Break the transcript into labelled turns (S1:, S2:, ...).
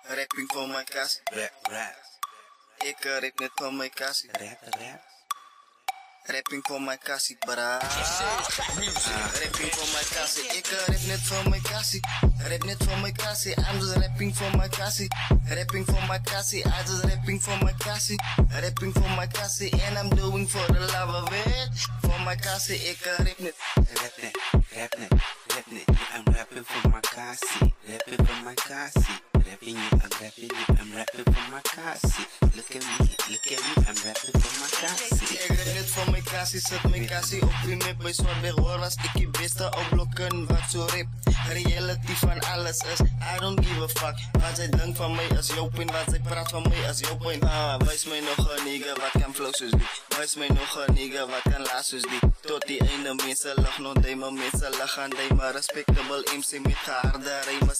S1: Rapping voor mijn kassie.
S2: Rap.
S1: Ik rap net voor mijn kassie.
S2: Rap.
S1: Rapping voor mijn kassie, bra. Rapping voor mijn kassie. Ik rap net voor mijn kassie. Rap net voor mijn kassie. I'm just rapping voor mijn kassie. Rapping voor mijn kassie. I just rapping voor mijn kassie. Rapping voor mijn kassie. And I'm doing for the love of it. Voor mijn kassie. Ik rap net.
S2: Rap net. I'm rapping for my kassie. Rapping for my kassie. Rapping you, I'm rapping you. I'm rapping for my kassie. Look at me, I'm rapping for my kassie.
S1: Ik rap net voor mijn kassie. Zet mijn kassie op die map. Bij Zwartweg hoor was ik die beste op blokken. Wat zo rap. Reality van alles is, I don't give a fuck. Wat zij denkt van mij is jouw pijn. Wat zij praat van mij is jouw pijn. Wijs mij nog een nigga wat kan flow soos die. Wijs mij nog een nigga wat kan laat soos die. Tot die ene mensen lach, nog die maar mensen lachen. Die maar respectable MC met geharde rijmen.